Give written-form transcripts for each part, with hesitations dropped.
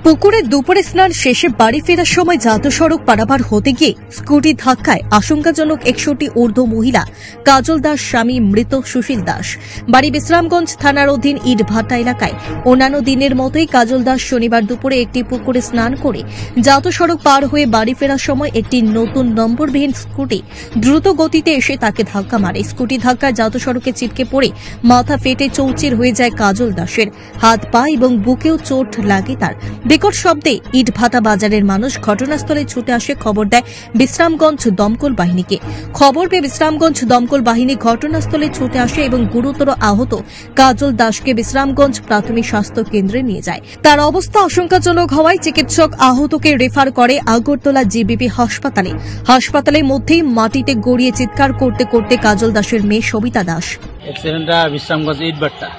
পুকুরে দুপুরে স্নান শেষে বাড়ি ফেরার সময় জাতীয় সড়ক পারাপার হতে গিয়ে স্কুটি ধাক্কায় আশঙ্কাজনক 61 ঊর্ধ্ব মহিলা কাজল দাস স্বামী মৃত সুশীল দাস। বাড়ি বিশ্রামগঞ্জ থানার অধীন ইটভাটা এলাকায়। অন্যান্য দিনের মতোই কাজল দাস শনিবার দুপুরে একটি পুকুরে স্নান করে জাতীয় সড়ক পার হয়ে বাড়ি ফেরার সময় একটি নতুন নম্বরবিহীন স্কুটি দ্রুত গতিতে এসে তাকে ধাক্কা মারে। স্কুটি ধাক্কায় জাতীয় সড়কে ছিটকে পড়ে মাথা ফেটে চৌচির হয়ে যায় কাজল দাসের। হাত পা এবং বুকেও চোট লাগে তার। বিকট শব্দে ইটভাটা বাজারের মানুষ ঘটনাস্থলে ছুটে আসে, খবর দেয় বিশ্রামগঞ্জ দমকল বাহিনীকে। খবর পেয়ে বিশ্রামগঞ্জ দমকল বাহিনী ঘটনাস্থলে ছুটে আসে এবং গুরুতর আহত কাজল দাসকে বিশ্রামগঞ্জ প্রাথমিক স্বাস্থ্য কেন্দ্রে নিয়ে যায়। তার অবস্থা আশঙ্কাজনক হওয়ায় চিকিৎসক আহতকে রেফার করে আগরতলা জিবিপি হাসপাতালে। হাসপাতালের মধ্যেই মাটিতে গড়িয়ে চিৎকার করতে করতে কাজল দাসের মেয়ে সবিতা দাস। অ্যাক্সিডেন্টটা বিশ্রামগঞ্জ ইটভাটা,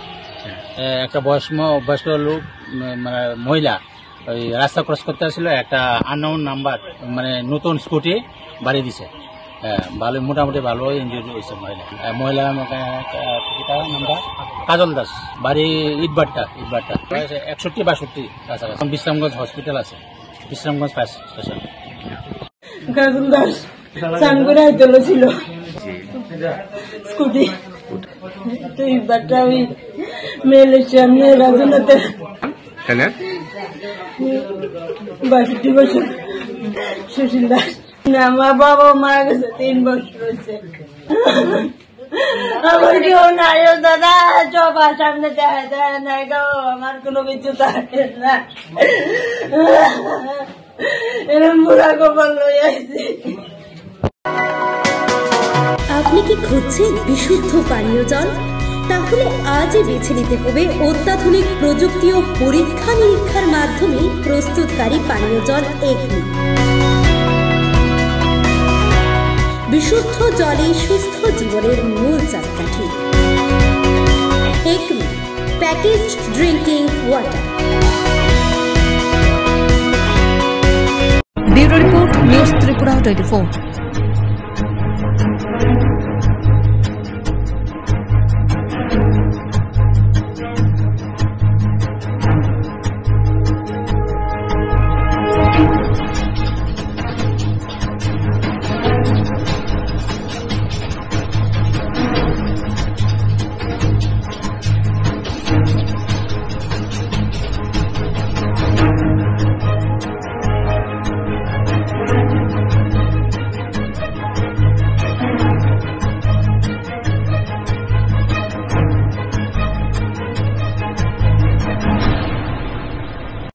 একটা বয়স্ক লোক মানে মহিলা ওই রাস্তা ক্রস করতে আসছিল, একটা আননোন নাম্বার মানে নতুন স্কুটি বাড়ি দিছে। ভালো, মোটামুটি ভালো ইনজুরি হয়েছে মহিলা নামটা কাজল দাস, বাড়ি ইটভাটা 61-62 কাছাকাছি। বিশ্রামগঞ্জ হসপিটাল আছে, বিশ্রামগঞ্জ ফায়ার স্টেশন। কাজল দাস সানগুড়ায় চলেছিল স্কুটি, তো ইটভাটা ওই মেলের সামনে রাজনাতে 62 বছর সুশীল দাস। আমার বাবা মারা গেছে 3 বছর হয়েছে। আমার কেউ নাই দাদা, সবার সামনে দেয় নাই গো, আমার কোনো কিছু থাকে না। এরকম বুড়া কপাল লই আইছি। আপনি কি খুঁজছেন বিশুদ্ধ পানীয় জল? তাহলে আজই বেছে নিতে হবে অত্যাধুনিক প্রযুক্তি ও পরীক্ষা নিরীক্ষার মাধ্যমে প্রস্তুতকারী পানীয় জল একমি। বিশুদ্ধ জলে সুস্থ জীবনের মূল চাকাঠি। Acme package drinking water. Bureau report, news Tripura 24।